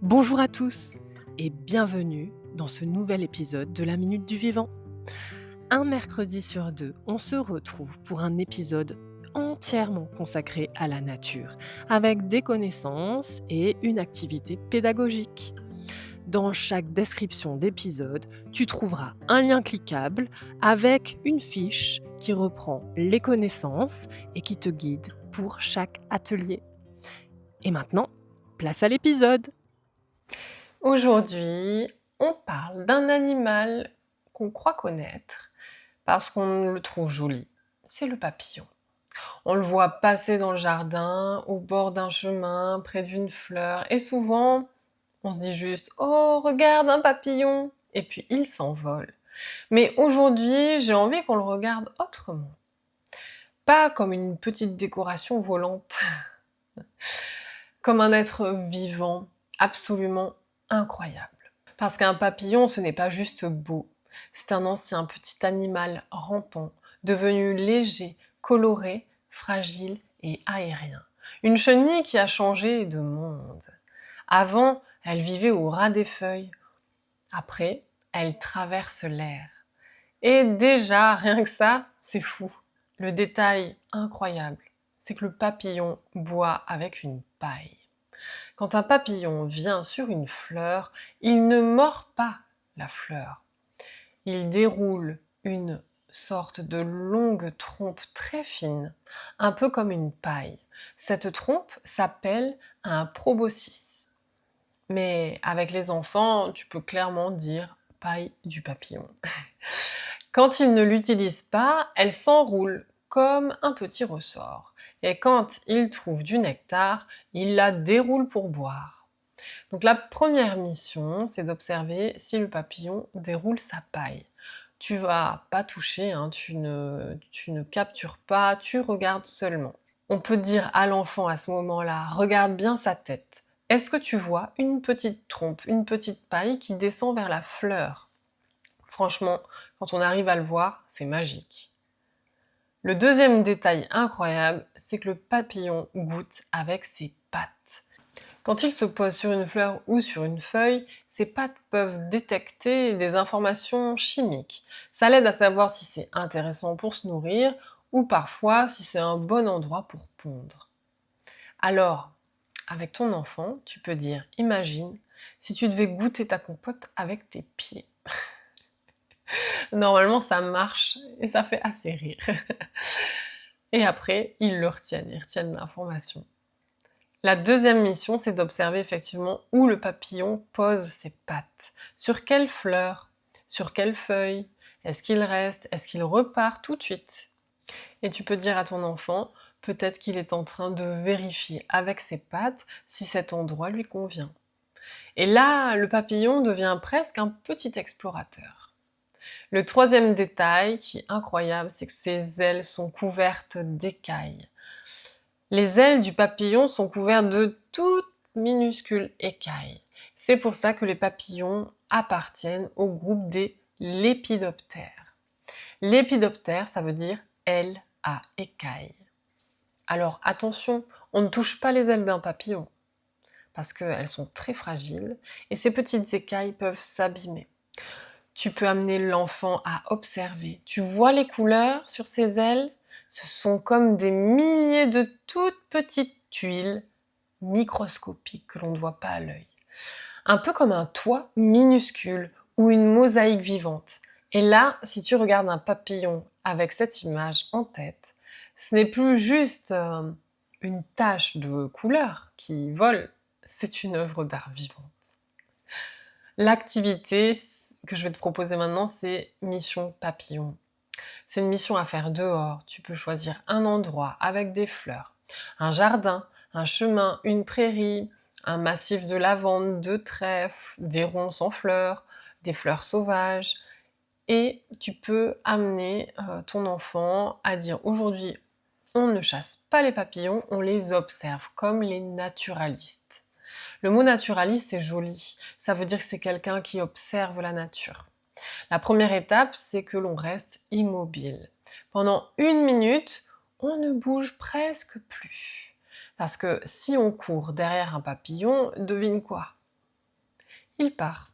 Bonjour à tous et bienvenue dans ce nouvel épisode de la Minute du Vivant. Un mercredi sur deux, on se retrouve pour un épisode entièrement consacré à la nature, avec des connaissances et une activité pédagogique. Dans chaque description d'épisode, tu trouveras un lien cliquable avec une fiche qui reprend les connaissances et qui te guide pour chaque atelier. Et maintenant, place à l'épisode! Aujourd'hui, on parle d'un animal qu'on croit connaître parce qu'on le trouve joli. C'est le papillon. On le voit passer dans le jardin, au bord d'un chemin, près d'une fleur, et souvent, on se dit juste «Oh, regarde un papillon!» et puis il s'envole. Mais aujourd'hui, j'ai envie qu'on le regarde autrement. Pas comme une petite décoration volante, comme un être vivant, absolument incroyable. Parce qu'un papillon, ce n'est pas juste beau, c'est un ancien petit animal rampant, devenu léger, coloré, fragile et aérien. Une chenille qui a changé de monde. Avant, elle vivait au ras des feuilles. Après, elle traverse l'air. Et déjà, rien que ça, c'est fou. Le détail incroyable, c'est que le papillon boit avec une paille. Quand un papillon vient sur une fleur, il ne mord pas la fleur. Il déroule une sorte de longue trompe très fine, un peu comme une paille. Cette trompe s'appelle un proboscis. Mais avec les enfants, tu peux clairement dire paille du papillon. Quand il ne l'utilise pas, elle s'enroule comme un petit ressort. Et quand il trouve du nectar, il la déroule pour boire. Donc la première mission, c'est d'observer si le papillon déroule sa paille. Tu vas pas toucher, tu ne captures pas, tu regardes seulement. On peut dire à l'enfant à ce moment-là, regarde bien sa tête. Est-ce que tu vois une petite trompe, une petite paille qui descend vers la fleur? Franchement, quand on arrive à le voir, c'est magique. Le deuxième détail incroyable, c'est que le papillon goûte avec ses pattes. Quand il se pose sur une fleur ou sur une feuille, ses pattes peuvent détecter des informations chimiques. Ça l'aide à savoir si c'est intéressant pour se nourrir ou parfois si c'est un bon endroit pour pondre. Alors, avec ton enfant, tu peux dire, imagine si tu devais goûter ta compote avec tes pieds. Normalement, ça marche et ça fait assez rire. Et après, ils le retiennent, ils retiennent l'information. La deuxième mission, c'est d'observer effectivement où le papillon pose ses pattes. Sur quelle fleur? Sur quelle feuille? Est-ce qu'il reste? Est-ce qu'il repart tout de suite? Et tu peux dire à ton enfant, peut-être qu'il est en train de vérifier avec ses pattes si cet endroit lui convient. Et là, le papillon devient presque un petit explorateur. Le troisième détail qui est incroyable, c'est que ses ailes sont couvertes d'écailles. Les ailes du papillon sont couvertes de toutes minuscules écailles. C'est pour ça que les papillons appartiennent au groupe des lépidoptères. Lépidoptère, ça veut dire aile à écailles. Alors attention, on ne touche pas les ailes d'un papillon parce qu'elles sont très fragiles et ces petites écailles peuvent s'abîmer. Tu peux amener l'enfant à observer. Tu vois les couleurs sur ses ailes? Ce sont comme des milliers de toutes petites tuiles microscopiques que l'on ne voit pas à l'œil. Un peu comme un toit minuscule ou une mosaïque vivante. Et là, si tu regardes un papillon avec cette image en tête, ce n'est plus juste une tache de couleur qui vole, c'est une œuvre d'art vivante. L'activité que je vais te proposer maintenant, c'est Mission Papillon. C'est une mission à faire dehors. Tu peux choisir un endroit avec des fleurs, un jardin, un chemin, une prairie, un massif de lavande, de trèfle, des ronces en fleurs, des fleurs sauvages. Et tu peux amener ton enfant à dire aujourd'hui, on ne chasse pas les papillons, on les observe comme les naturalistes. Le mot naturaliste, c'est joli. Ça veut dire que c'est quelqu'un qui observe la nature. La première étape, c'est que l'on reste immobile. Pendant 1 minute, on ne bouge presque plus. Parce que si on court derrière un papillon, devine quoi? il part.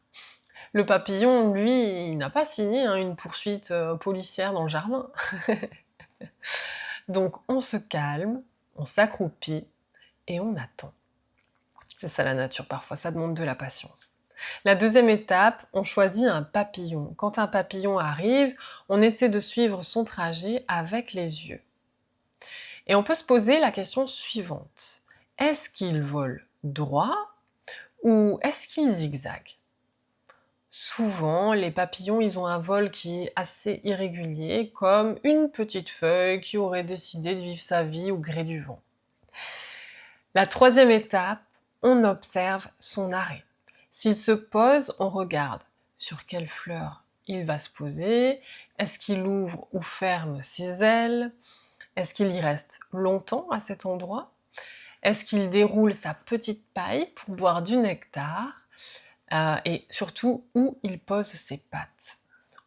Le papillon, lui, il n'a pas signé une poursuite policière dans le jardin. Donc on se calme, on s'accroupit et on attend. C'est ça la nature parfois, ça demande de la patience. La deuxième étape, on choisit un papillon. Quand un papillon arrive, on essaie de suivre son trajet avec les yeux. Et on peut se poser la question suivante. Est-ce qu'il vole droit ou est-ce qu'il zigzague? Souvent, les papillons, ils ont un vol qui est assez irrégulier, comme une petite feuille qui aurait décidé de vivre sa vie au gré du vent. La troisième étape, on observe son arrêt. S'il se pose, on regarde sur quelle fleur il va se poser, est-ce qu'il ouvre ou ferme ses ailes, est-ce qu'il y reste longtemps à cet endroit, est-ce qu'il déroule sa petite paille pour boire du nectar, et surtout où il pose ses pattes.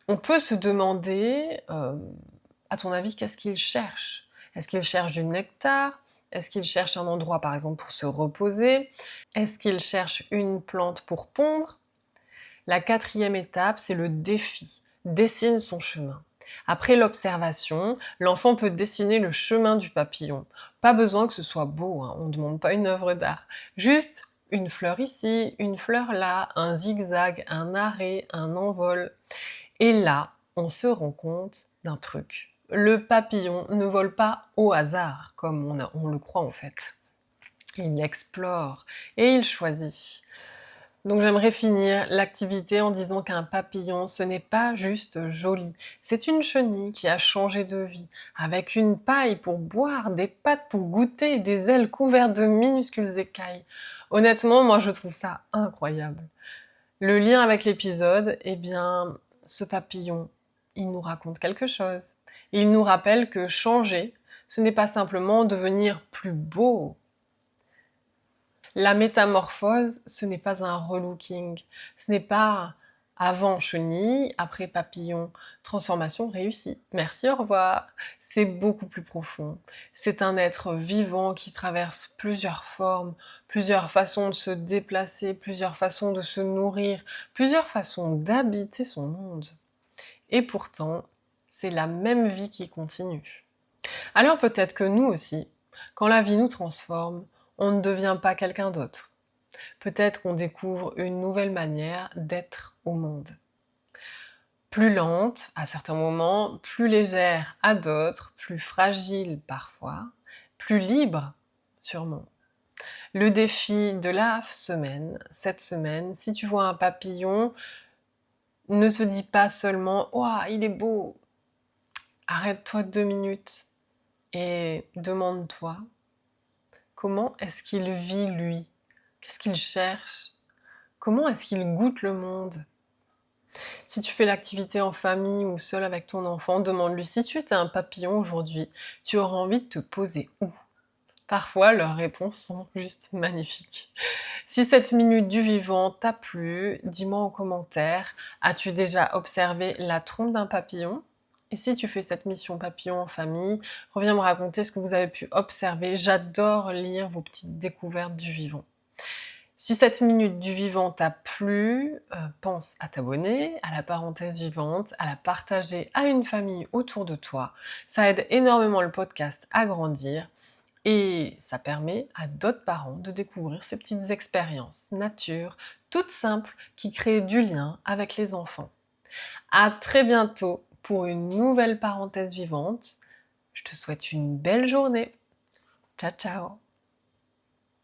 On peut se demander, à ton avis, qu'est-ce qu'il cherche? Est-ce qu'il cherche du nectar? Est-ce qu'il cherche un endroit, par exemple, pour se reposer? Est-ce qu'il cherche une plante pour pondre? La quatrième étape, c'est le défi. Dessine son chemin. Après l'observation, l'enfant peut dessiner le chemin du papillon. Pas besoin que ce soit beau, hein, on ne demande pas une œuvre d'art. Juste une fleur ici, une fleur là, un zigzag, un arrêt, un envol. Et là, on se rend compte d'un truc. Le papillon ne vole pas au hasard, comme on le croit en fait. Il explore et il choisit. Donc j'aimerais finir l'activité en disant qu'un papillon, ce n'est pas juste joli. C'est une chenille qui a changé de vie, avec une paille pour boire, des pattes pour goûter et des ailes couvertes de minuscules écailles. Honnêtement, moi je trouve ça incroyable. Le lien avec l'épisode, eh bien, ce papillon, il nous raconte quelque chose. Il nous rappelle que changer, ce n'est pas simplement devenir plus beau. La métamorphose, ce n'est pas un relooking. Ce n'est pas avant chenille, après papillon, transformation réussie. Merci, au revoir. C'est beaucoup plus profond. C'est un être vivant qui traverse plusieurs formes, plusieurs façons de se déplacer, plusieurs façons de se nourrir, plusieurs façons d'habiter son monde. Et pourtant, c'est la même vie qui continue. Alors peut-être que nous aussi, quand la vie nous transforme, on ne devient pas quelqu'un d'autre. Peut-être qu'on découvre une nouvelle manière d'être au monde. Plus lente à certains moments, plus légère à d'autres, plus fragile parfois, plus libre sûrement. Le défi de la semaine, cette semaine, si tu vois un papillon, ne te dis pas seulement « Ouah, il est beau !» Arrête-toi 2 minutes et demande-toi comment est-ce qu'il vit lui? Qu'est-ce qu'il cherche? Comment est-ce qu'il goûte le monde? Si tu fais l'activité en famille ou seul avec ton enfant, demande-lui si tu étais un papillon aujourd'hui, tu aurais envie de te poser où? Parfois, leurs réponses sont juste magnifiques. Si cette minute du vivant t'a plu, dis-moi en commentaire, as-tu déjà observé la trompe d'un papillon? Et si tu fais cette mission papillon en famille, reviens me raconter ce que vous avez pu observer. J'adore lire vos petites découvertes du vivant. Si cette minute du vivant t'a plu, pense à t'abonner à la parenthèse vivante, à la partager à une famille autour de toi. Ça aide énormément le podcast à grandir et ça permet à d'autres parents de découvrir ces petites expériences nature, toutes simples, qui créent du lien avec les enfants. À très bientôt pour une nouvelle parenthèse vivante. Je te souhaite une belle journée. Ciao, ciao!